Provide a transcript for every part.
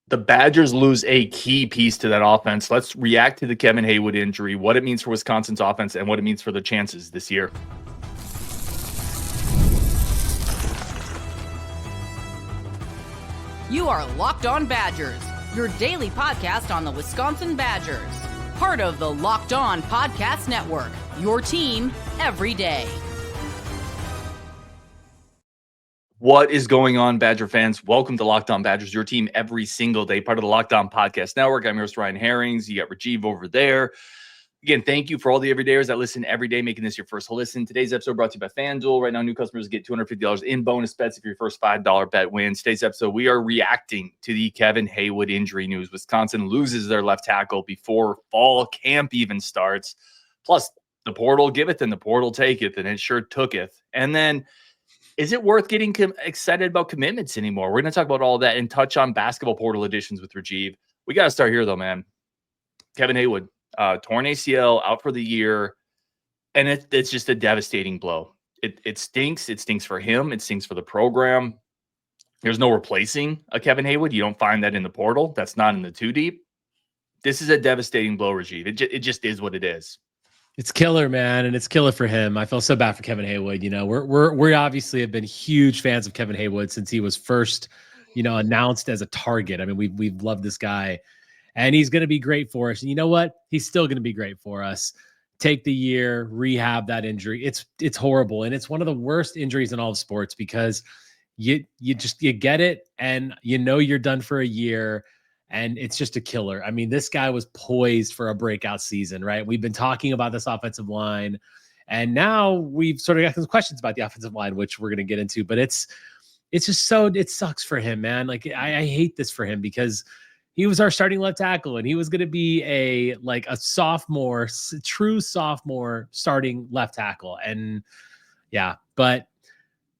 The Badgers lose a key piece to that offense. Let's react to the Kevin Heywood injury, what it means for Wisconsin's offense, and what it means for the chances this year. You are Locked On Badgers, your daily podcast on the Wisconsin Badgers. Part of the Locked On Podcast Network, your team every day. What is going on, Badger fans? Welcome to Locked On Badgers, your team every single day, part of the Locked On Podcast Network. I'm your host, Ryan Herrings. You got Rajeev over there. Again, thank you for all the everydayers that listen every day, making this your first listen. Today's episode brought to you by FanDuel. Right now, new customers get $250 in bonus bets if your first $5 bet wins. Today's episode, we are reacting to the Kevin Heywood injury news. Wisconsin loses their left tackle before fall camp even starts. Plus, the portal giveth and the portal taketh, and it sure tooketh. And then, is it worth getting excited about commitments anymore? We're going to talk about all that and touch on basketball portal additions with Rajeev. We got to start here, though, man. Kevin Heywood. Torn ACL, out for the year, and it's just a devastating blow. It stinks. It stinks for him. It stinks for the program. There's no replacing a Kevin Heywood. You don't find that in the portal. That's not in the too deep. This is a devastating blow, Rajeev. It just is what it is. It's killer, man, and it's killer for him. I feel so bad for Kevin Heywood. You know, we obviously have been huge fans of Kevin Heywood since he was first, announced as a target. I mean, we've loved this guy. And he's going to be great for us. And you know what? He's still going to be great for us. Take the year, rehab that injury. It's horrible. And it's one of the worst injuries in all of sports because you get it and you're done for a year and it's just a killer. I mean, this guy was poised for a breakout season, right? We've been talking about this offensive line and now we've sort of got some questions about the offensive line, which we're going to get into, but it's just it sucks for him, man. Like I hate this for him because he was our starting left tackle, and he was going to be a sophomore, true sophomore starting left tackle. And yeah, but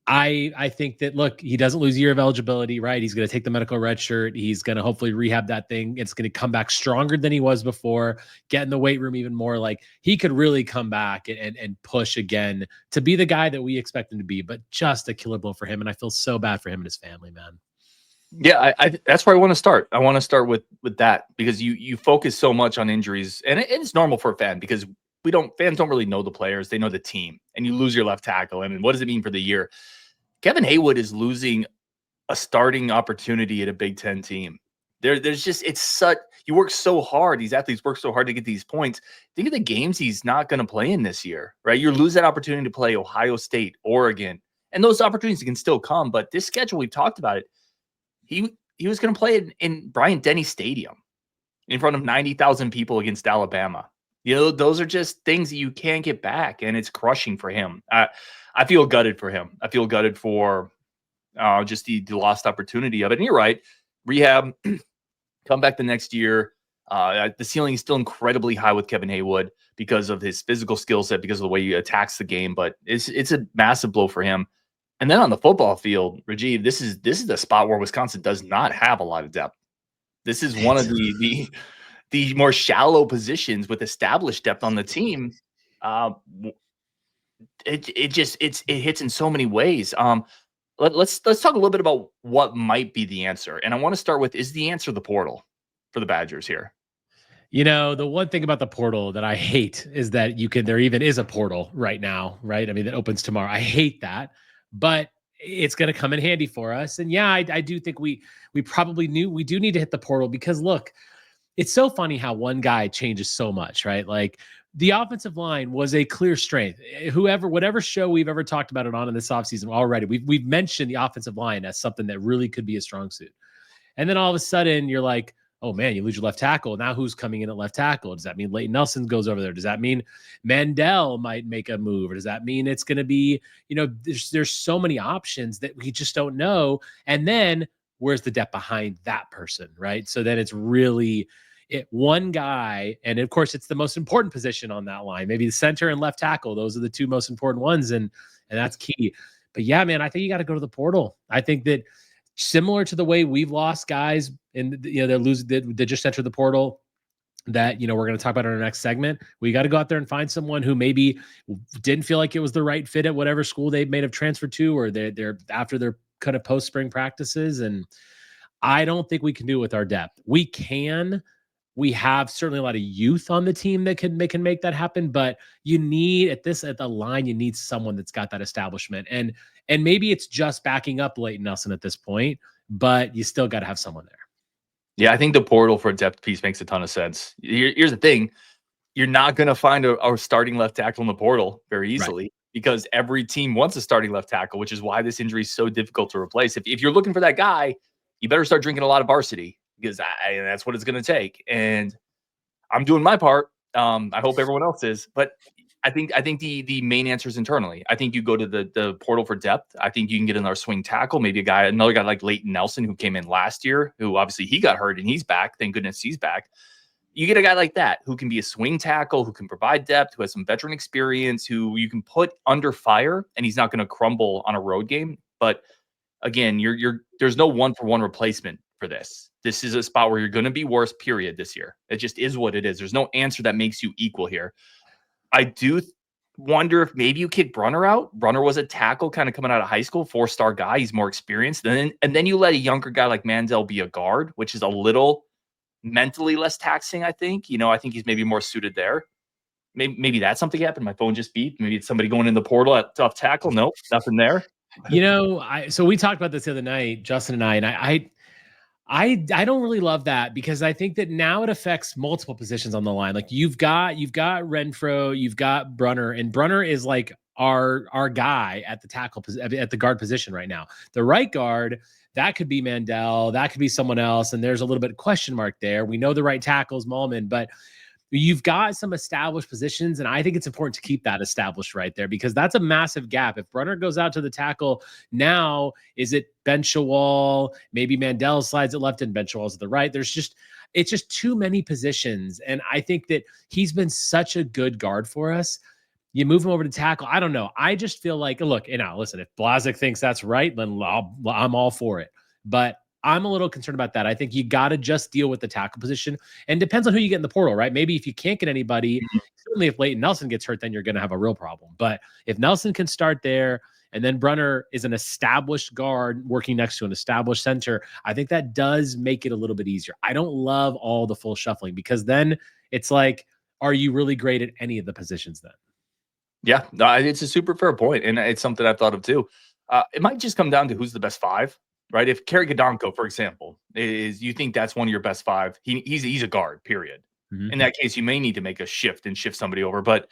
I think that, look, he doesn't lose a year of eligibility, right? He's going to take the medical red shirt. He's going to hopefully rehab that thing. It's going to come back stronger than he was before, get in the weight room even more. Like he could really come back and push again to be the guy that we expect him to be, but just a killer blow for him. And I feel so bad for him and his family, man. Yeah, I that's where I want to start. I want to start with that because you focus so much on injuries, and it's normal for a fan because fans don't really know the players; they know the team. And you lose your left tackle, and what does it mean for the year? Kevin Heywood is losing a starting opportunity at a Big Ten team. There's just you work so hard. These athletes work so hard to get these points. Think of the games he's not going to play in this year, right? You lose that opportunity to play Ohio State, Oregon, and those opportunities can still come. But this schedule, we've talked about it. He was going to play in Bryant-Denny Stadium in front of 90,000 people against Alabama. Those are just things that you can't get back, and it's crushing for him. I feel gutted for him. I feel gutted for just the lost opportunity of it. And you're right, rehab, come back the next year. The ceiling is still incredibly high with Kevin Heywood because of his physical skill set, because of the way he attacks the game, but it's a massive blow for him. And then on the football field, Rajeev, this is the spot where Wisconsin does not have a lot of depth. This is one of the more shallow positions with established depth on the team. It hits in so many ways. Let's talk a little bit about what might be the answer. And I want to start with, is the answer the portal for the Badgers here? The one thing about the portal that I hate is that there even is a portal right now, right? I mean, that opens tomorrow. I hate that. But it's going to come in handy for us. And yeah, I do think we probably we do need to hit the portal because look, it's so funny how one guy changes so much, right? Like the offensive line was a clear strength. Whatever show we've ever talked about it on in this offseason already, we've mentioned the offensive line as something that really could be a strong suit. And then all of a sudden you're like, oh man, you lose your left tackle. Now who's coming in at left tackle? Does that mean Leighton Nelson goes over there? Does that mean Mandel might make a move? Or does that mean it's going to be, there's so many options that we just don't know. And then where's the depth behind that person, right? So then it's really one guy. And of course, it's the most important position on that line. Maybe the center and left tackle. Those are the two most important ones. And that's key. But yeah, man, I think you got to go to the portal. I think that similar to the way we've lost guys and they just entered the portal that, we're going to talk about in our next segment. We got to go out there and find someone who maybe didn't feel like it was the right fit at whatever school they may have transferred to, or they're after their kind of post spring practices. And I don't think we can do it with our depth. We have certainly a lot of youth on the team that can make that happen, but you need at the line, you need someone that's got that establishment. And maybe it's just backing up Leighton Nelson at this point, but you still got to have someone there. Yeah, I think the portal for a depth piece makes a ton of sense. Here's the thing. You're not going to find a starting left tackle in the portal very easily because every team wants a starting left tackle, which is why this injury is so difficult to replace. If you're looking for that guy, you better start drinking a lot of varsity because that's what it's going to take. And I'm doing my part. I hope everyone else is, but I think the main answer is internally. I think you go to the portal for depth. I think you can get another swing tackle, maybe another guy like Leighton Nelson, who came in last year, who obviously he got hurt and he's back. Thank goodness he's back. You get a guy like that who can be a swing tackle, who can provide depth, who has some veteran experience, who you can put under fire, and he's not going to crumble on a road game. But again, there's no one-for-one replacement for this. This is a spot where you're going to be worse, period, this year. It just is what it is. There's no answer that makes you equal here. I do wonder if maybe you kick Brunner out. Brunner was a tackle kind of coming out of high school, 4-star guy. He's more experienced. And then you let a younger guy like Mandel be a guard, which is a little mentally less taxing, I think. I think he's maybe more suited there. Maybe that's something happened. My phone just beeped. Maybe it's somebody going in the portal at tough tackle. Nope, nothing there. So we talked about this the other night, Justin and I don't really love that because I think that now it affects multiple positions on the line. Like you've got Renfro, you've got Brunner, and Brunner is like our guy at the guard position right now. The right guard, that could be Mandel, that could be someone else, and there's a little bit of question mark there. We know the right tackle is Malman, but you've got some established positions, and I think it's important to keep that established right there because that's a massive gap. If Brunner goes out to the tackle, now is it Ben Shawal? Maybe Mandel slides it left and Ben Shawal's at the right. It's just too many positions, and I think that he's been such a good guard for us. You move him over to tackle. I don't know. I just feel like, look, listen, if Blazek thinks that's right, then I'm all for it. But I'm a little concerned about that. I think you got to just deal with the tackle position, and depends on who you get in the portal, right? Maybe if you can't get anybody, certainly if Leighton Nelson gets hurt, then you're going to have a real problem. But if Nelson can start there, and then Brunner is an established guard working next to an established center, I think that does make it a little bit easier. I don't love all the full shuffling because then it's like, are you really great at any of the positions then? Yeah, no, it's a super fair point, and it's something I've thought of too. It might just come down to who's the best five. Right, if Kerry Gadonko, for example, you think that's one of your best five, he's a guard, period. Mm-hmm. In that case, you may need to make a shift and shift somebody over. But,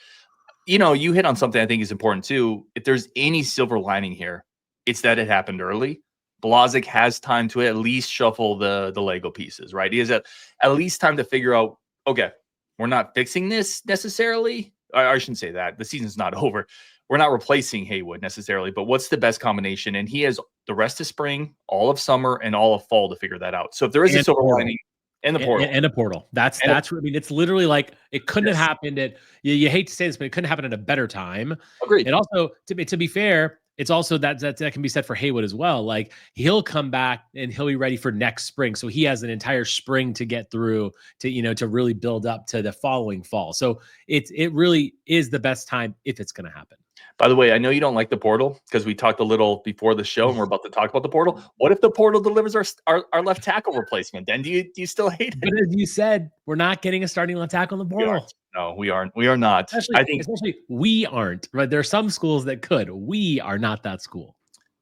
you hit on something I think is important too. If there's any silver lining here, it's that it happened early. Blazek has time to at least shuffle the Lego pieces, right? He has at least time to figure out, okay, we're not fixing this necessarily. I shouldn't say that. The season's not over. We're not replacing Haywood necessarily, but what's the best combination? And he has the rest of spring, all of summer, and all of fall to figure that out. So if there is a silver lining in the portal. And a portal. That's what I mean. It's literally like it couldn't have happened at you hate to say this, but it couldn't happen at a better time. Agreed. And also, to be fair, it's also that can be said for Haywood as well. Like he'll come back and he'll be ready for next spring. So he has an entire spring to get through to really build up to the following fall. So it really is the best time if it's going to happen. By the way, I know you don't like the portal because we talked a little before the show and we're about to talk about the portal. What if the portal delivers our left tackle replacement? Then do you still hate it? But as you said, we're not getting a starting left tackle in the portal. No, we aren't. We are not. Especially we aren't. Right? There are some schools that could. We are not that school.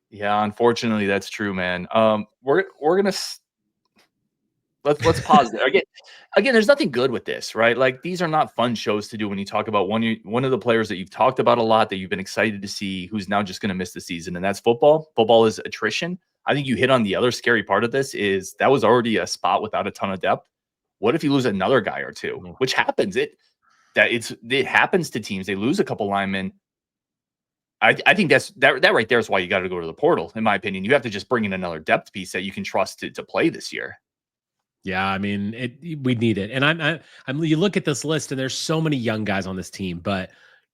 Yeah, unfortunately, that's true, man. We're gonna let's pause there again. There's nothing good with this, right? Like these are not fun shows to do when you talk about one of the players that you've talked about a lot that you've been excited to see, who's now just going to miss the season, and that's football. Football is attrition. I think you hit on the other scary part of this is that was already a spot without a ton of depth. What if you lose another guy or two, which happens? It happens to teams. They lose a couple linemen. I think that right there is why you got to go to the portal. In my opinion, you have to just bring in another depth piece that you can trust to play this year. Yeah, I mean, we need it. And I'm you look at this list and there's so many young guys on this team, but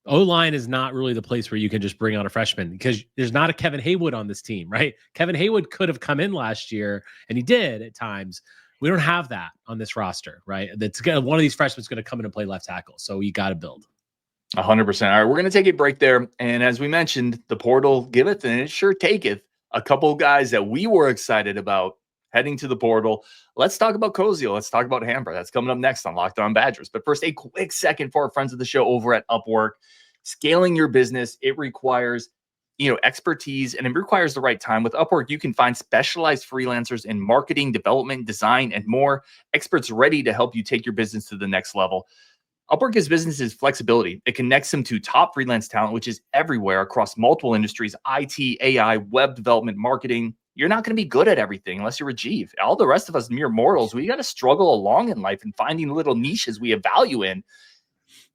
O-line is not really the place where you can just bring on a freshman because there's not a Kevin Heywood on this team, right? Kevin Heywood could have come in last year and he did at times. We don't have that on this roster, right? One of these freshmen is going to come in and play left tackle. So you got to build. 100%. All right, we're going to take a break there. And as we mentioned, the portal giveth and it sure taketh a couple of guys that we were excited about heading to the portal. Let's talk about Koziol. Let's talk about Hamper. That's coming up next on Locked On Badgers. But first, a quick second for our friends of the show over at Upwork. Scaling your business, it requires expertise, and it requires the right time. With Upwork, you can find specialized freelancers in marketing, development, design, and more. Experts ready to help you take your business to the next level. Upwork gives businesses flexibility. It connects them to top freelance talent, which is everywhere across multiple industries: IT, AI, web development, marketing. You're not going to be good at everything unless you're Rajeev. All the rest of us mere mortals, we got to struggle along in life and finding little niches we have value in.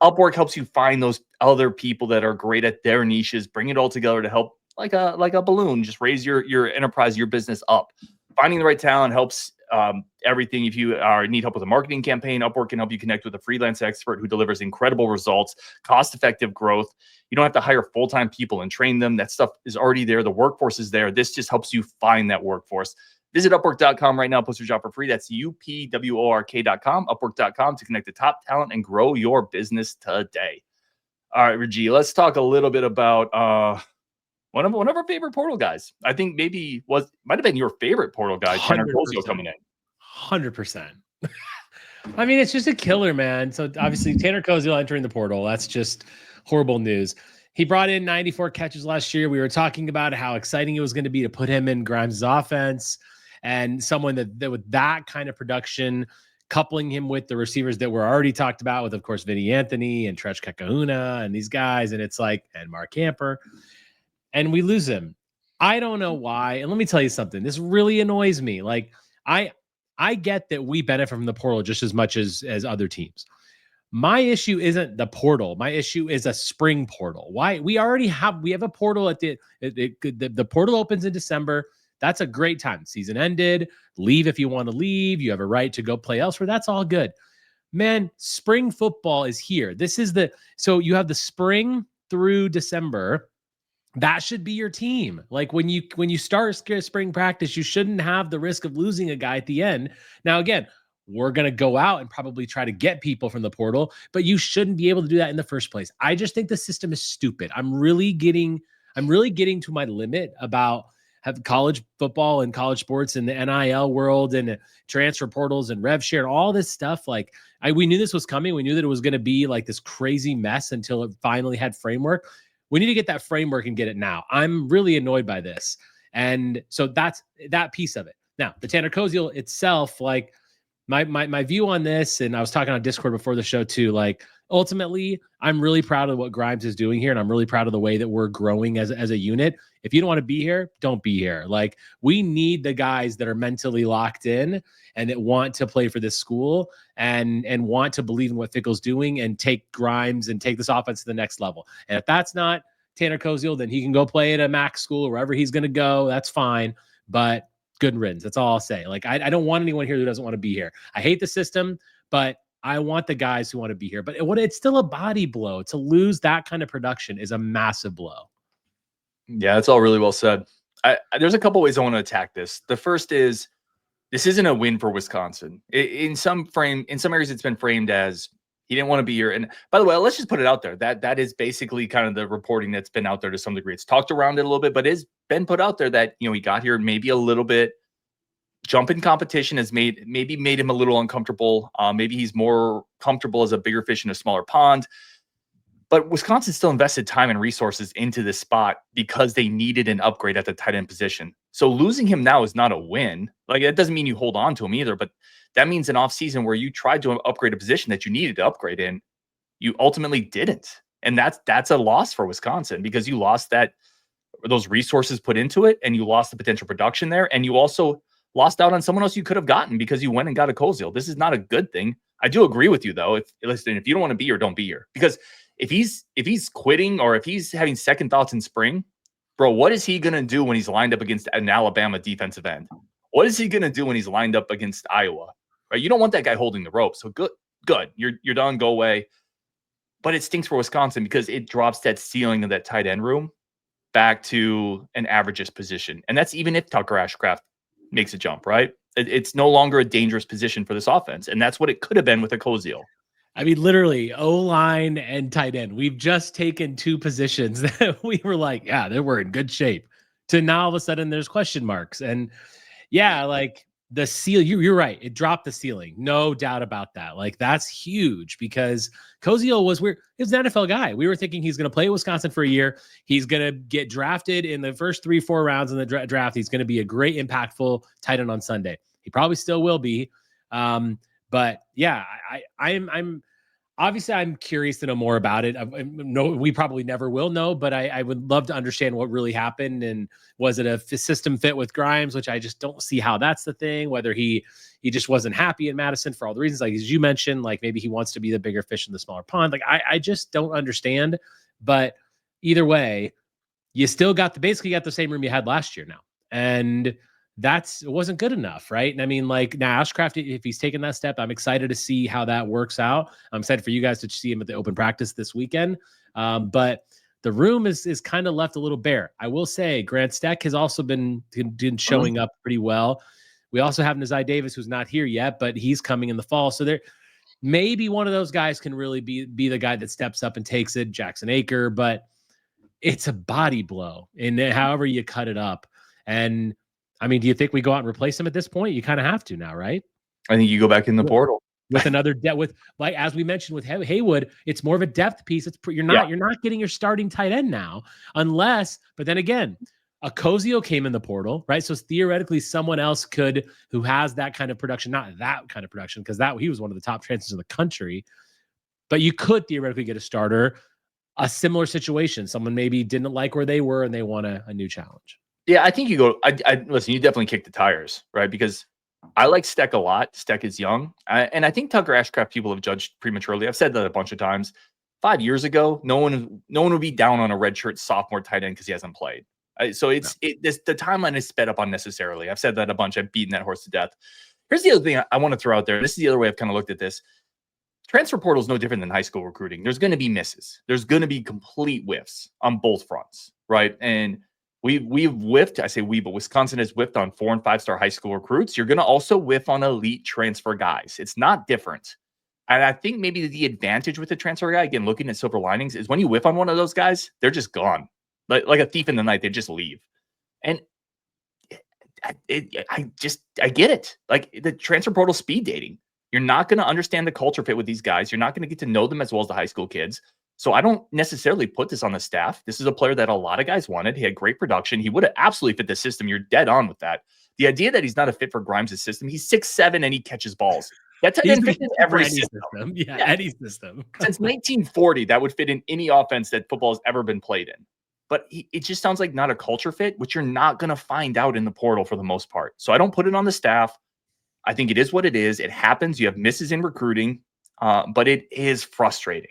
Upwork helps you find those other people that are great at their niches, bring it all together to help, like a balloon, just raise your enterprise, your business up. Finding the right talent helps everything. If you need help with a marketing campaign, Upwork can help you connect with a freelance expert who delivers incredible results, cost-effective growth. You don't have to hire full-time people and train them. That stuff is already there. The workforce is there. This just helps you find that workforce. Visit Upwork.com right now. Post your job for free. That's UPWORK.com, Upwork.com, to connect to top talent and grow your business today. All right, Rajeev, let's talk a little bit about one of our favorite portal guys. I think might have been your favorite portal guy, Tanner Koziol, coming in. 100%. I mean, it's just a killer, man. So obviously Tanner Koziol entering the portal, that's just horrible news. He brought in 94 catches last year. We were talking about how exciting it was going to be to put him in Grimes' offense, and someone that with that kind of production, coupling him with the receivers that were already talked about with, of course, Vinny Anthony and Tresh Kakahuna and these guys. And it's like, and Mark Hamper, and we lose him. I don't know why. And let me tell you something. This really annoys me. Like, I get that we benefit from the portal just as much as other teams. My issue isn't the portal. My issue is a spring portal. Why? We have a portal at the portal opens in December. That's a great time. Season ended. Leave if you want to leave. You have a right to go play elsewhere. That's all good. Man, spring football is here. So you have the spring through December. That should be your team. Like when you start spring practice, you shouldn't have the risk of losing a guy at the end. Now, again, we're going to go out and probably try to get people from the portal, but you shouldn't be able to do that in the first place. I just think the system is stupid. I'm really getting to my limit about college football and college sports and the NIL world and transfer portals and rev share and all this stuff. Like we knew this was coming. We knew that it was going to be like this crazy mess until it finally had framework. We need to get that framework and get it now. I'm really annoyed by this. And so that's that piece of it. Now, the Tanner Koziol itself, like my view on this, and I was talking on Discord before the show too, like ultimately, I'm really proud of what Grimes is doing here. And I'm really proud of the way that we're growing as a unit. If you don't want to be here, don't be here. Like we need the guys that are mentally locked in and that want to play for this school and want to believe in what Fickell's doing and take Grimes and take this offense to the next level. And if that's not Tanner Koziol, then he can go play at a MAC school or wherever he's going to go. That's fine. But good riddance. That's all I'll say. Like, I don't want anyone here who doesn't want to be here. I hate the system, but I want the guys who want to be here. But it's still a body blow. To lose that kind of production is a massive blow. Yeah, that's all really well said. There's a couple ways I want to attack this. The first is, this isn't a win for Wisconsin. In some areas, it's been framed as he didn't want to be here. And by the way, let's just put it out there. That is basically kind of the reporting that's been out there to some degree. It's talked around it a little bit, but it's been put out there that, he got here maybe a little bit. Jump in competition has made him a little uncomfortable. Maybe he's more comfortable as a bigger fish in a smaller pond. But Wisconsin still invested time and resources into this spot because they needed an upgrade at the tight end position. So losing him now is not a win. Like, that doesn't mean you hold on to him either, but that means an offseason where you tried to upgrade a position that you needed to upgrade in, you ultimately didn't. And that's a loss for Wisconsin because you lost those resources put into it, and you lost the potential production there, and you also lost out on someone else you could have gotten because you went and got a Kosel. This is not a good thing. I do agree with you though. If you don't want to be here, don't be here. Because if he's quitting or if he's having second thoughts in spring, bro, what is he gonna do when he's lined up against an Alabama defensive end? What is he gonna do when he's lined up against Iowa? Right? You don't want that guy holding the rope. So good. You're done. Go away. But it stinks for Wisconsin because it drops that ceiling of that tight end room back to an averages position. And that's even if Tucker Ashcraft makes a jump, right? It's no longer a dangerous position for this offense. And that's what it could have been with a Koziol. I mean, literally, O-line and tight end. We've just taken two positions that we were like, yeah, we're in good shape. To now all of a sudden there's question marks. And yeah, like the seal, you're right. It dropped the ceiling. No doubt about that. Like, that's huge because Koziol was an NFL guy. We were thinking he's going to play at Wisconsin for a year. He's going to get drafted in the first 3-4 rounds in the draft. He's going to be a great, impactful tight end on Sunday. He probably still will be. But yeah, I'm obviously I'm curious to know more about it. No, we probably never will know, but I would love to understand what really happened. And was it a system fit with Grimes, which I just don't see how that's the thing, whether he just wasn't happy in Madison for all the reasons, like as you mentioned, like maybe he wants to be the bigger fish in the smaller pond. Like I just don't understand, but either way, you still basically got the same room you had last year now. And it wasn't good enough, right? And I mean, like now Ashcraft, if he's taking that step, I'm excited to see how that works out. I'm excited for you guys to see him at the open practice this weekend. But the room is kind of left a little bare. I will say Grant Steck has also been showing up pretty well. We also have Nazai Davis, who's not here yet, but he's coming in the fall. So there maybe one of those guys can really be the guy that steps up and takes it, Jackson Aker, but it's a body blow in however you cut it up. And I mean, do you think we go out and replace him at this point? You kind of have to now, right? I think you go back in the portal with another depth. Like as we mentioned with Haywood, it's more of a depth piece. You're not getting your starting tight end now, unless. But then again, a Koziol came in the portal, right? So theoretically, someone else who has that kind of production, not that kind of production, because he was one of the top transfers in the country. But you could theoretically get a starter, a similar situation. Someone maybe didn't like where they were and they want a new challenge. Yeah, I think you go. Listen, you definitely kick the tires, right? Because I like Steck a lot. Steck is young. And I think Tucker Ashcraft people have judged prematurely. I've said that a bunch of times. 5 years ago, no one would be down on a redshirt sophomore tight end because he hasn't played. So the timeline is sped up unnecessarily. I've said that a bunch. I've beaten that horse to death. Here's the other thing I want to throw out there. This is the other way I've kind of looked at this. Transfer portal is no different than high school recruiting. There's going to be misses. There's going to be complete whiffs on both fronts, right? And we've whiffed. I say we, but Wisconsin has whiffed on 4- and 5-star high school recruits. You're going to also whiff on elite transfer guys. It's not different. And I think maybe the advantage with the transfer guy, again, looking at silver linings, is when you whiff on one of those guys, they're just gone. Like a thief in the night, they just leave. And I get it. Like the transfer portal speed dating. You're not going to understand the culture fit with these guys. You're not going to get to know them as well as the high school kids. So I don't necessarily put this on the staff. This is a player that a lot of guys wanted. He had great production. He would have absolutely fit the system. You're dead on with that. The idea that he's not a fit for Grimes' system, he's 6'7" and he catches balls. That's fit in every system. Yeah, any system. Since 1940, that would fit in any offense that football has ever been played in. But it just sounds like not a culture fit, which you're not going to find out in the portal for the most part. So I don't put it on the staff. I think it is what it is. It happens. You have misses in recruiting, but it is frustrating.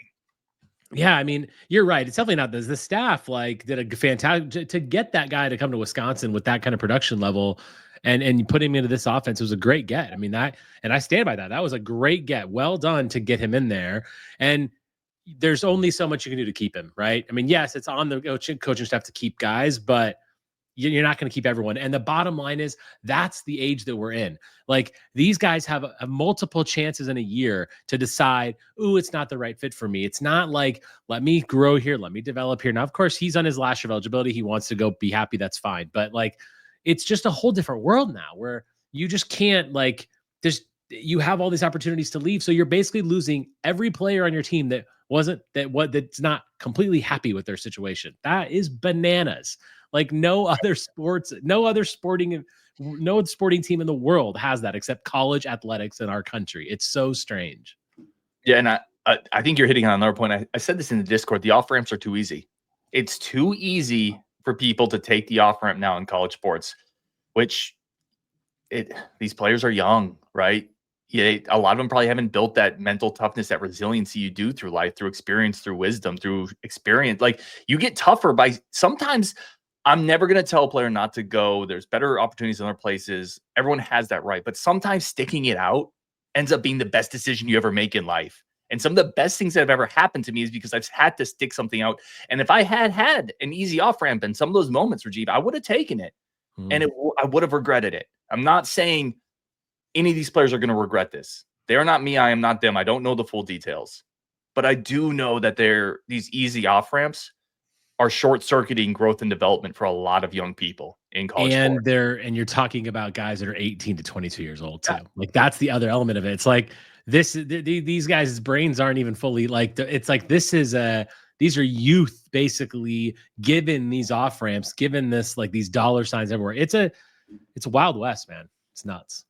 Yeah, I mean, you're right. It's definitely not this. The staff did a fantastic to get that guy to come to Wisconsin with that kind of production level and you put him into this offense. It was a great get. I mean, and I stand by that. That was a great get. Well done to get him in there. And there's only so much you can do to keep him, right? I mean, yes, it's on the coaching staff to keep guys, but you're not going to keep everyone. And the bottom line is that's the age that we're in. Like these guys have multiple chances in a year to decide, ooh, it's not the right fit for me. It's not like, let me grow here. Let me develop here. Now, of course, he's on his last year of eligibility. He wants to go be happy. That's fine. But it's just a whole different world now where you just can't you have all these opportunities to leave. So you're basically losing every player on your team that's not completely happy with their situation. That is bananas. Like no other sporting team in the world has that except college athletics in our country. It's so strange. Yeah, and I think you're hitting on another point. I said this in the Discord. The off ramps are too easy. It's too easy for people to take the off ramp now in college sports, which these players are young, right? Yeah, a lot of them probably haven't built that mental toughness, that resiliency you do through life, through experience, through wisdom, through experience. Like you get tougher by sometimes. I'm never going to tell a player not to go. There's better opportunities in other places. Everyone has that right. But sometimes sticking it out ends up being the best decision you ever make in life. And some of the best things that have ever happened to me is because I've had to stick something out. And if I had an easy off ramp in some of those moments, Rajeev, I would have taken it. And I would have regretted it. I'm not saying any of these players are going to regret this. They are not me. I am not them. I don't know the full details. But I do know that these easy off ramps are short-circuiting growth and development for a lot of young people in college sports. And you're talking about guys that are 18 to 22 years old too. Like that's the other element of it. It's like these guys' brains aren't even fully like, it's like, these are youth basically given these off ramps, given this, like these dollar signs everywhere. It's a Wild West, man. It's nuts.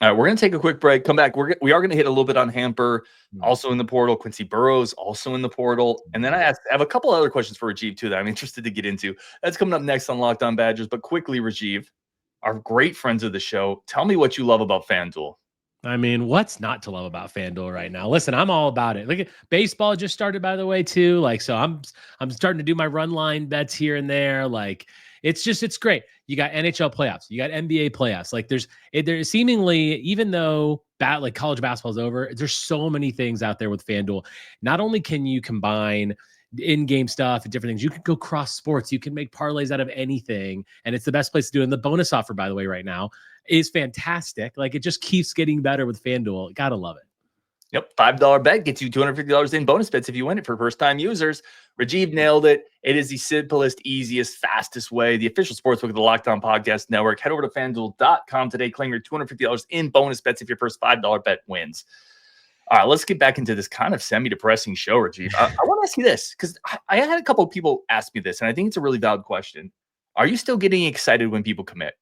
All right, we're going to take a quick break. Come back. We are going to hit a little bit on Hamper, also in the portal. Quincy Burrows, also in the portal. And then I have a couple other questions for Rajeev, too, that I'm interested to get into. That's coming up next on Locked On Badgers. But quickly, Rajeev, our great friends of the show, tell me what you love about FanDuel. I mean, what's not to love about FanDuel right now? Listen, I'm all about it. Look at baseball just started, by the way, too. Like, so I'm starting to do my run line bets here and there. Like, it's great. You got NHL playoffs, you got NBA playoffs. Like, there's seemingly, even though like college basketball is over, there's so many things out there with FanDuel. Not only can you combine in-game stuff and different things, you can go cross sports, you can make parlays out of anything, and it's the best place to do it. And the bonus offer, by the way, right now is fantastic. Like, it just keeps getting better with FanDuel. Gotta love it. Yep, $5 bet gets you $250 in bonus bets if you win it for first-time users. Rajeev nailed it. It is the simplest, easiest, fastest way. The official sportsbook of the Locked On Podcast Network. Head over to FanDuel.com today. Claim your $250 in bonus bets if your first $5 bet wins. All right, let's get back into this kind of semi-depressing show, Rajeev. I want to ask you this, because I had a couple of people ask me this, and I think it's a really valid question. Are you still getting excited when people commit?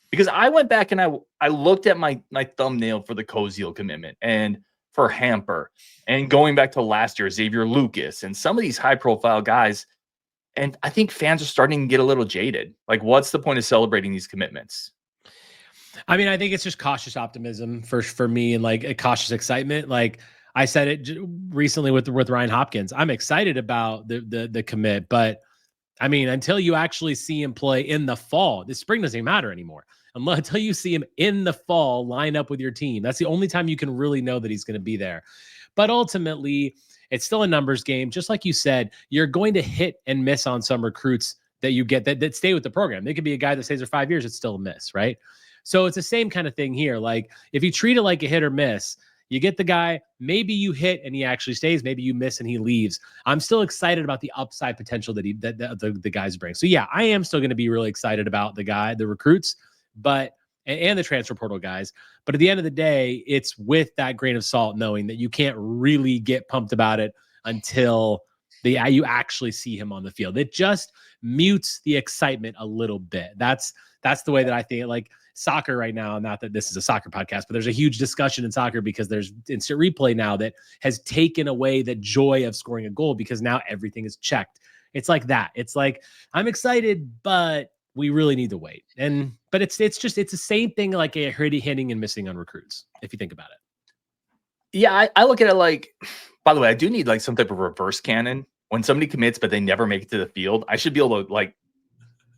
Because I went back and I looked at my thumbnail for the Koziol commitment and for Hamper, and going back to last year, Xavier Lucas and some of these high-profile guys, and I think fans are starting to get a little jaded. Like, what's the point of celebrating these commitments? I mean, I think it's just cautious optimism for me, and like a cautious excitement. Like I said it recently with Ryan Hopkins. I'm excited about the commit, but I mean, until you actually see him play in the fall, the spring doesn't even matter anymore. Until you see him in the fall line up with your team, that's the only time you can really know that he's going to be there. But ultimately, it's still a numbers game. Just like you said, you're going to hit and miss on some recruits that you get that stay with the program. They could be a guy that stays there 5 years, it's still a miss, right? So it's the same kind of thing here. Like, if you treat it like a hit or miss, you get the guy, maybe you hit and he actually stays, maybe you miss and he leaves. I'm still excited about the upside potential that the guys bring. So yeah, I am still going to be really excited about the recruits, but and the transfer portal guys. But at the end of the day, it's with that grain of salt, knowing that you can't really get pumped about it until you actually see him on the field. It just mutes the excitement a little bit. That's the way that I think. Like soccer right now, not that this is a soccer podcast, but there's a huge discussion in soccer because there's instant replay now that has taken away the joy of scoring a goal because now everything is checked. It's like that. It's like, I'm excited, but we really need to wait. But it's the same thing, like a hitting and missing on recruits, if you think about it. Yeah, I look at it like, by the way, I do need like some type of reverse cannon. When somebody commits, but they never make it to the field, I should be able to, like,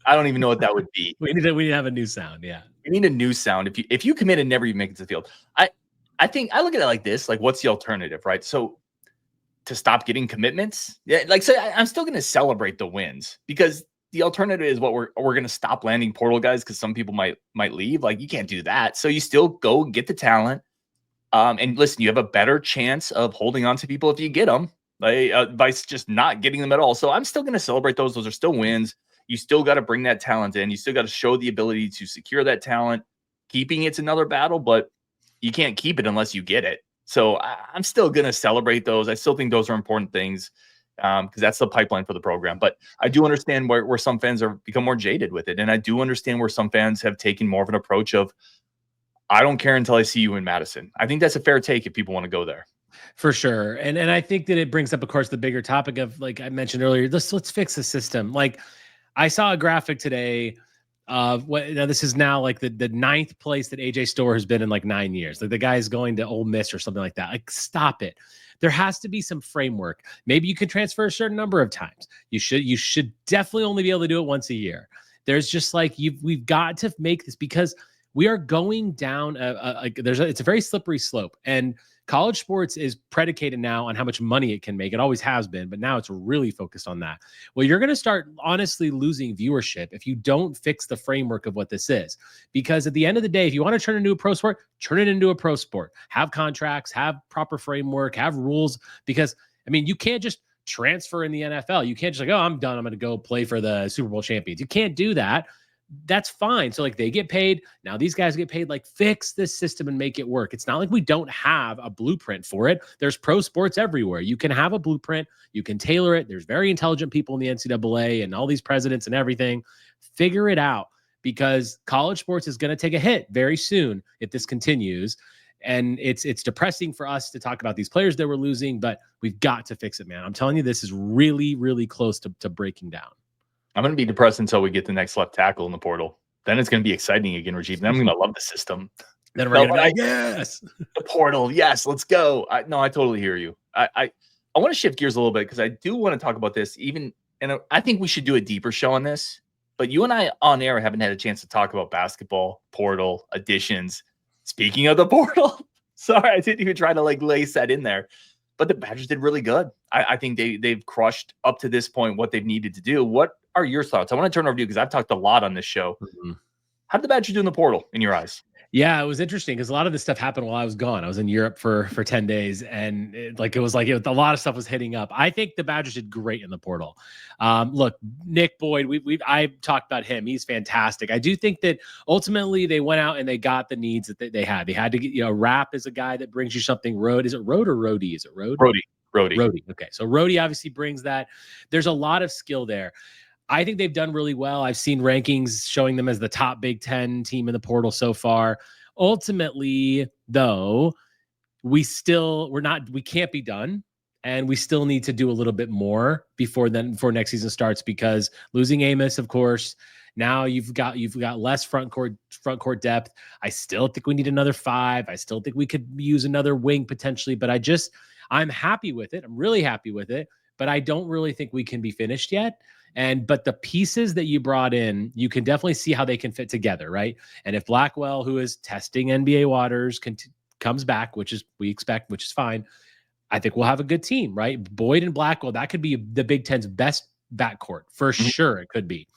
I don't even know what that would be. We need to have a new sound. Yeah. We need a new sound. If you commit and never even make it to the field, I think I look at it like this, like, what's the alternative, right? So to stop getting commitments, yeah, like, so I'm still going to celebrate the wins, because the alternative is what we're going to stop landing portal guys because some people might leave. Like, you can't do that. So you still go get the talent. And listen, you have a better chance of holding on to people if you get them by just not getting them at all. So I'm still going to celebrate those. Those are still wins. You still got to bring that talent in. You still got to show the ability to secure that talent. Keeping it's another battle, but you can't keep it unless you get it. So I'm still going to celebrate those. I still think those are important things because that's the pipeline for the program. But I do understand where some fans are become more jaded with it. And I do understand where some fans have taken more of an approach of, I don't care until I see you in Madison. I think that's a fair take if people want to go there. For sure. And I think that it brings up, of course, the bigger topic of, like I mentioned earlier, let's fix the system. Like, I saw a graphic today of this is now like the ninth place that AJ Storr has been in like 9 years. Like, the guy's going to Ole Miss or something like that. Like, stop it. There has to be some framework. Maybe you can transfer a certain number of times. You should definitely only be able to do it once a year. There's just like, we've got to make this, because we are going down it's a very slippery slope, and college sports is predicated now on how much money it can make. It always has been, but now it's really focused on that. Well, you're going to start honestly losing viewership if you don't fix the framework of what this is. Because at the end of the day, if you want to turn it into a pro sport, turn it into a pro sport. Have contracts, have proper framework, have rules. Because, I mean, you can't just transfer in the NFL. You can't just like, oh, I'm done, I'm going to go play for the Super Bowl champions. You can't do that. that's fine. So like they get paid. Now these guys get paid. Like fix this system and make it work. It's not like we don't have a blueprint for it. There's pro sports everywhere. You can have a blueprint. You can tailor it. There's very intelligent people in the NCAA and all these presidents and everything. Figure it out, because college sports is going to take a hit very soon if this continues. And it's depressing for us to talk about these players that we're losing, but we've got to fix it, man. I'm telling you, this is really, really close to breaking down. I'm going to be depressed until we get the next left tackle in the portal. Then it's going to be exciting again, Rajeev. Then I'm going to love the system. Then we're going to be like, yes, the portal. Yes, let's go. I totally hear you. I want to shift gears a little bit because I do want to talk about this and I think we should do a deeper show on this. But you and I on air haven't had a chance to talk about basketball, portal, additions. Speaking of the portal, sorry, I didn't even try to lace that in there. But the Badgers did really good. I think they've crushed up to this point what they've needed to do. What are your thoughts? I want to turn over to you because I've talked a lot on this show. Mm-hmm. How did the Badgers do in the portal in your eyes? Yeah, it was interesting because a lot of this stuff happened while I was gone. I was in Europe for 10 days, and a lot of stuff was hitting up. I think the Badgers did great in the portal. Look, Nick Boyd, I've talked about him. He's fantastic. I do think that ultimately they went out and they got the needs that they had. They had to get, Rap is a guy that brings you something. Is it Road or Roadie? Is it Road? Roadie. Okay, so Roadie obviously brings that. There's a lot of skill there. I think they've done really well. I've seen rankings showing them as the top Big Ten team in the portal so far. Ultimately, though, we can't be done, and we still need to do a little bit more before next season starts, because losing Amos, of course, now you've got less front court depth. I still think we need another 5. I still think we could use another wing potentially, but I'm happy with it. I'm really happy with it, but I don't really think we can be finished yet. But the pieces that you brought in, you can definitely see how they can fit together, right? And if Blackwell, who is testing NBA waters, comes back, which is we expect, which is fine, I think we'll have a good team, right? Boyd and Blackwell, that could be the Big Ten's best backcourt for sure. It could be.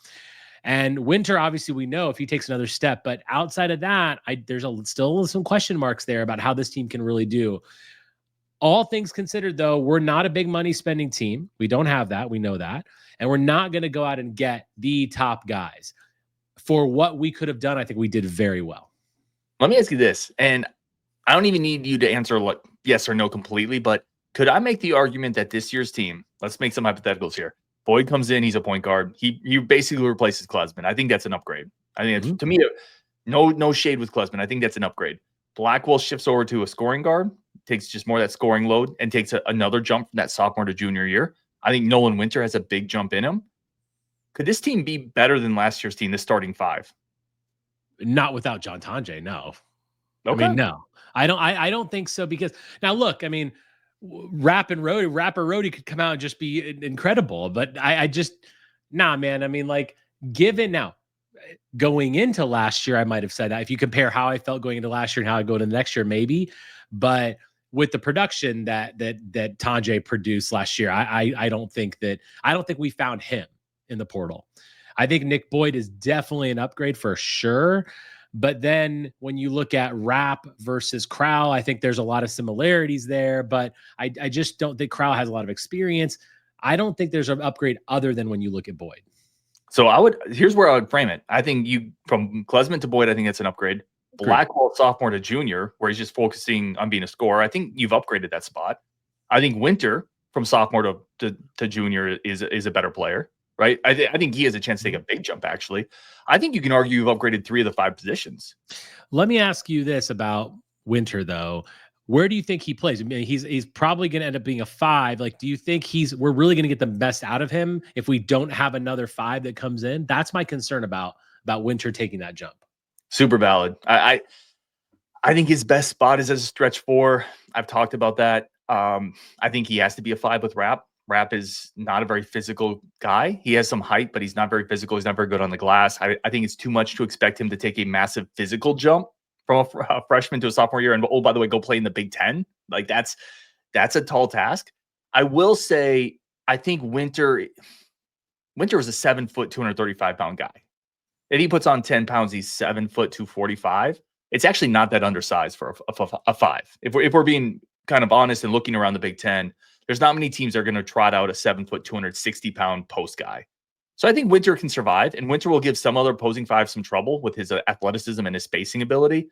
And Winter, obviously, we know if he takes another step, but outside of that, there's still some question marks there about how this team can really do. All things considered, though, we're not a big money spending team. We don't have that. We know that. And we're not going to go out and get the top guys. For what we could have done, I think we did very well. Let me ask you this, and I don't even need you to answer yes or no completely, but could I make the argument that this year's team, let's make some hypotheticals here. Boyd comes in, he's a point guard. He basically replaces Klesman. I think that's an upgrade. I think it's, to me, no shade with Klesman. I think that's an upgrade. Blackwell shifts over to a scoring guard, takes just more of that scoring load, and takes another jump from that sophomore to junior year. I think Nolan Winter has a big jump in him. Could this team be better than last year's team, the starting 5? Not without John Tonje, no. Okay. I mean, no. I don't think so, because now look, I mean, Rapper Roadie could come out and just be incredible, but man. I mean, given now, going into last year, I might have said that if you compare how I felt going into last year and how I go into the next year, maybe, but with the production that Tonje produced last year, I don't think we found him in the portal. I think Nick Boyd is definitely an upgrade for sure. But then when you look at Rap versus Crowell, I think there's a lot of similarities there, but I just don't think Crowell has a lot of experience. I don't think there's an upgrade other than when you look at Boyd. So here's where I would frame it. I think from Klesman to Boyd, I think it's an upgrade. Blackwell sophomore to junior, where he's just focusing on being a scorer, I think you've upgraded that spot. I think Winter from sophomore to junior is a better player, right? I think he has a chance to take a big jump, actually. I think you can argue you've upgraded 3 of the 5 positions. Let me ask you this about Winter, though. Where do you think he plays? I mean, he's probably going to end up being a 5. Do you think we're really going to get the best out of him if we don't have another 5 that comes in? That's my concern about Winter taking that jump. Super valid. I think his best spot is as a stretch 4. I've talked about that. I think he has to be a 5 with Rap. Rap is not a very physical guy. He has some height, but he's not very physical. He's not very good on the glass. I think it's too much to expect him to take a massive physical jump from a freshman to a sophomore year. And by the way, go play in the Big Ten. That's a tall task. I will say, I think Winter is a 7-foot, 235-pound guy. If he puts on 10 pounds, he's 7 foot, 245. It's actually not that undersized for a 5. If we're being kind of honest and looking around the Big Ten, there's not many teams that are going to trot out a 7 foot, 260-pound post guy. So I think Winter can survive, and Winter will give some other opposing five some trouble with his athleticism and his spacing ability.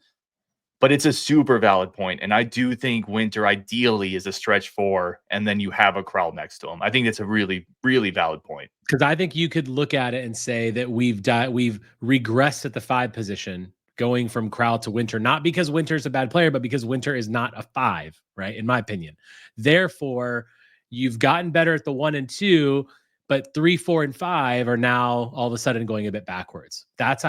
But it's a super valid point, and I do think Winter ideally is a stretch 4, and then you have a Krell next to him. I think that's a really, really valid point. Because I think you could look at it and say that we've regressed at the 5 position, going from Krell to Winter, not because Winter's a bad player, but because Winter is not a 5, right? In my opinion. Therefore, you've gotten better at the 1 and 2, but 3, 4, and 5 are now all of a sudden going a bit backwards. That's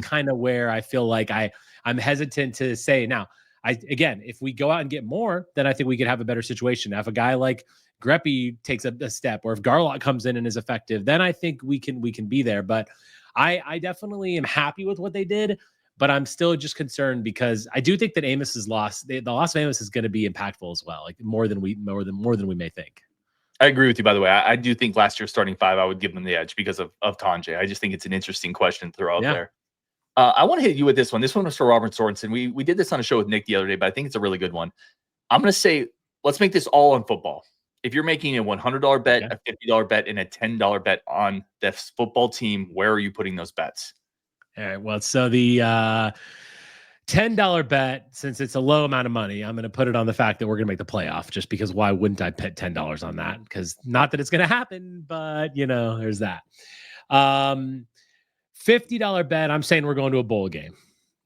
kind of where I feel like I'm hesitant to say now. Again, if we go out and get more, then I think we could have a better situation. Now, if a guy like Greppy takes a step, or if Garlock comes in and is effective, then I think we can be there. But I definitely am happy with what they did, but I'm still just concerned because I do think that Amos's loss, the loss of Amos, is going to be impactful as well, like more than we may think. I agree with you, by the way. I do think last year's starting 5, I would give them the edge because of Tanjay. I just think it's an interesting question to throw out there. I want to hit you with this one. This one was for Robert Sorensen. We did this on a show with Nick the other day, but I think it's a really good one. I'm going to say, let's make this all on football. If you're making a $100 bet, a $50 bet, and a $10 bet on this football team, where are you putting those bets? All right. Well, so the $10 bet, since it's a low amount of money, I'm going to put it on the fact that we're going to make the playoff, just because why wouldn't I bet $10 on that? Because not that it's going to happen, but there's that. $50 bet, I'm saying we're going to a bowl game.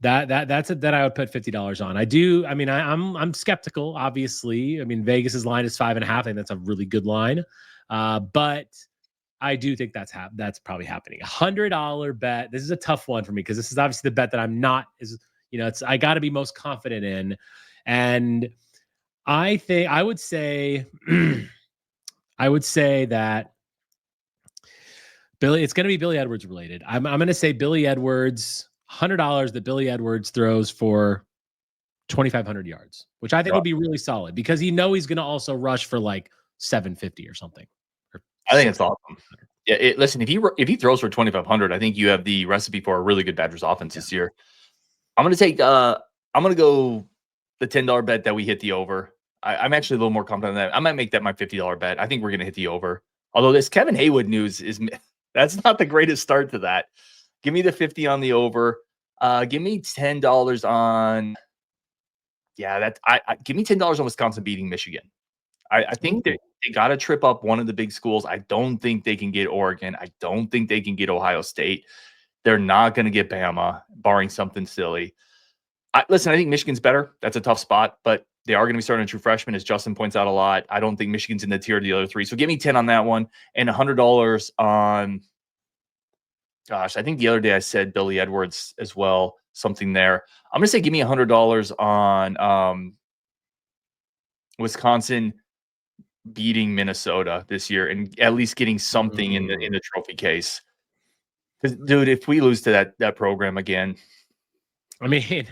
That's it that I would put $50 on. I'm skeptical, obviously. I mean, Vegas's line is 5.5. I think that's a really good line. But I do think that's probably happening. $100 bet. This is a tough one for me because this is obviously the bet that I'm not I got to be most confident in. And I think I would say that it's going to be Billy Edwards related. I'm going to say Billy Edwards, $100 that Billy Edwards throws for 2,500 yards, which I think would be really solid because he's going to also rush for like 750 or something. I think it's awesome. Yeah, listen, if he throws for 2,500, I think you have the recipe for a really good Badgers offense this year. I'm going to go the $10 bet that we hit the over. I'm actually a little more confident in that. I might make that my $50 bet. I think we're going to hit the over. Although this Kevin Heywood news that's not the greatest start to that. Give me the 50 on the over. Give me $10 on. Yeah, give me $10 on Wisconsin beating Michigan. I think they got to trip up one of the big schools. I don't think they can get Oregon. I don't think they can get Ohio State. They're not going to get Bama, barring something silly. I think Michigan's better. That's a tough spot, but they are going to be starting a true freshman, as Justin points out a lot. I don't think Michigan's in the tier of the other 3. So give me 10 on that one and $100 on. Gosh, I think the other day I said Billy Edwards as well, something there. I'm going to say give me $100 on Wisconsin beating Minnesota this year and at least getting something in the trophy case. Because, dude, if we lose to that program again, I mean,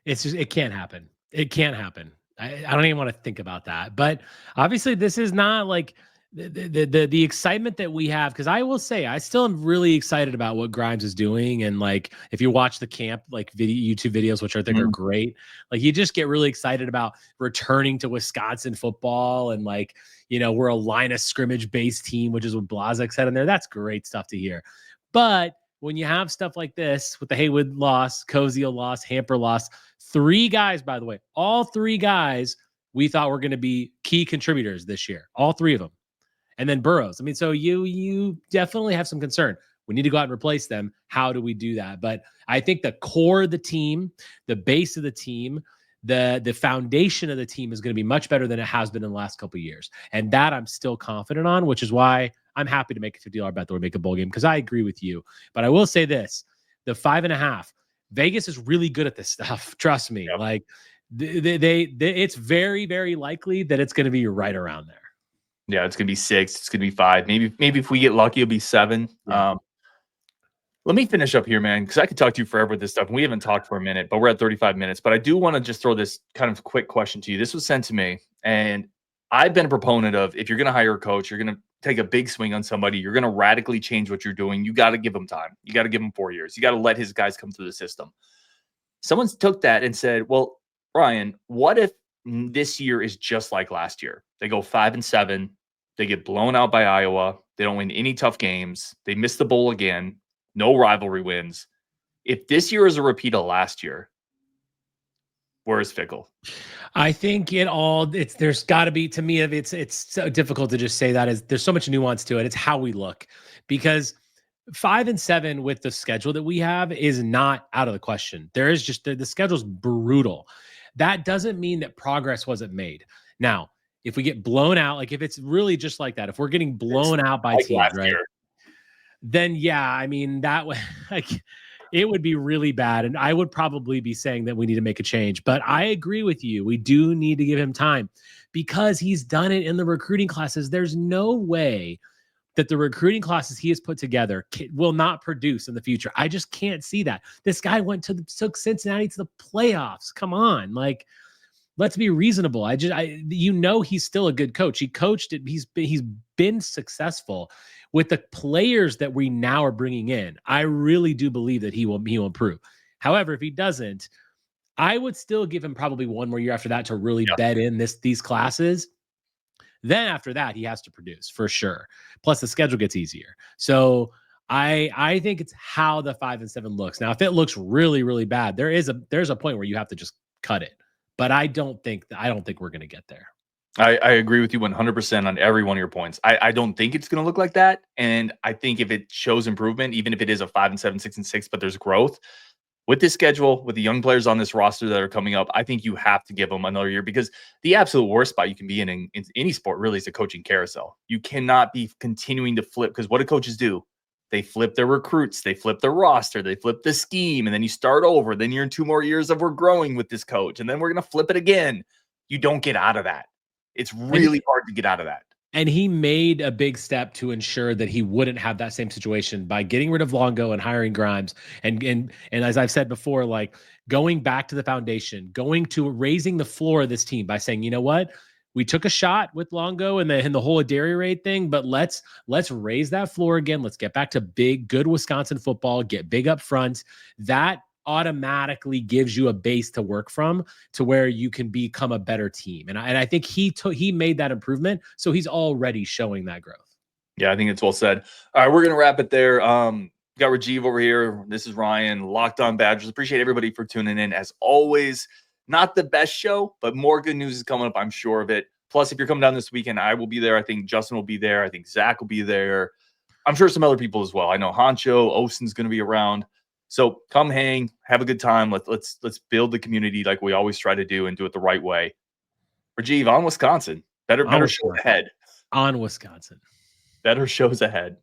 it can't happen. It can't happen. I don't even want to think about that. But obviously, this is not like the excitement that we have. Because I will say, I still am really excited about what Grimes is doing. And like, if you watch the camp, like YouTube videos, which I think are great, like you just get really excited about returning to Wisconsin football. And like, we're a line of scrimmage based team, which is what Blazek said in there. That's great stuff to hear. But when you have stuff like this with the Haywood loss, Koziol loss, Hamper loss, 3 guys, by the way, all 3 guys we thought were going to be key contributors this year, all 3 of them. And then Burrows. I mean, so you definitely have some concern. We need to go out and replace them. How do we do that? But I think the core of the team, the base of the team, the foundation of the team is going to be much better than it has been in the last couple of years. And that I'm still confident on, which is why I'm happy to make a $50 bet that we make a bowl game, because I agree with you. But I will say this, the 5.5, Vegas is really good at this stuff. Trust me. Yep. Like it's very, very likely that it's going to be right around there. Yeah, it's going to be 6. It's going to be 5. Maybe if we get lucky, it'll be 7. Yeah. Let me finish up here, man, because I could talk to you forever with this stuff. We haven't talked for a minute, but we're at 35 minutes. But I do want to just throw this kind of quick question to you. This was sent to me, and I've been a proponent of, if you're going to hire a coach, you're going to take a big swing on somebody, you're going to radically change what you're doing. You got to give them time. You got to give them 4 years. You got to let his guys come through the system. Someone took that and said, well, Ryan, what if this year is just like last year? They go 5-7. They get blown out by Iowa. They don't win any tough games. They missed the bowl again. No rivalry wins. If this year is a repeat of last year, where is Fickell? I think there's got to be, to me, it's so difficult to just say that, as there's so much nuance to it. It's how we look, because 5-7 with the schedule that we have is not out of the question. There is just the schedule's brutal. That doesn't mean that progress wasn't made. Now, if we get blown out, like if it's really just like that, if we're getting blown out by teams, right? Year. Then yeah, I mean that like it would be really bad, and I would probably be saying that we need to make a change. But I agree with you. We do need to give him time, because he's done it in the recruiting classes. There's no way that the recruiting classes he has put together will not produce in the future. I just can't see that. This guy took Cincinnati to the playoffs. Come on, like, let's be reasonable. He's still a good coach. He coached it. He's been successful with the players that we now are bringing in. I really do believe that he will improve. However, if he doesn't, I would still give him probably one more year after that to really bed in these classes. Then after that, he has to produce for sure. Plus the schedule gets easier. So I think it's how the 5-7 looks. Now, if it looks really, really bad, there's a point where you have to just cut it. But I don't think we're going to get there. I agree with you 100% on every one of your points. I don't think it's going to look like that. And I think if it shows improvement, even if it is a 5-7, 6-6, but there's growth with this schedule, with the young players on this roster that are coming up, I think you have to give them another year, because the absolute worst spot you can be in any sport really is a coaching carousel. You cannot be continuing to flip, because what do coaches do? They flip their recruits, they flip their roster, they flip the scheme, and then you start over. Then you're in 2 more years of we're growing with this coach, and then we're going to flip it again. You don't get out of that. It's really hard to get out of that. And he made a big step to ensure that he wouldn't have that same situation by getting rid of Longo and hiring Grimes. And as I've said before, like going back to the foundation, going to raising the floor of this team by saying, you know what? We took a shot with Longo and the whole Adary raid thing, but let's raise that floor again. Let's get back to good Wisconsin football, get big up front. That automatically gives you a base to work from to where you can become a better team. And I think he made that improvement. So he's already showing that growth. Yeah, I think it's well said. All right, we're going to wrap it there. Got Rajeev over here. This is Ryan, Locked On Badgers. Appreciate everybody for tuning in. As always, not the best show, but more good news is coming up. I'm sure of it. Plus, if you're coming down this weekend, I will be there. I think Justin will be there. I think Zach will be there. I'm sure some other people as well. I know Honcho, Osen's going to be around. So come hang, have a good time. Let's build the community like we always try to do, and do it the right way. Rajeev, on Wisconsin. Better shows ahead. On Wisconsin. Better shows ahead.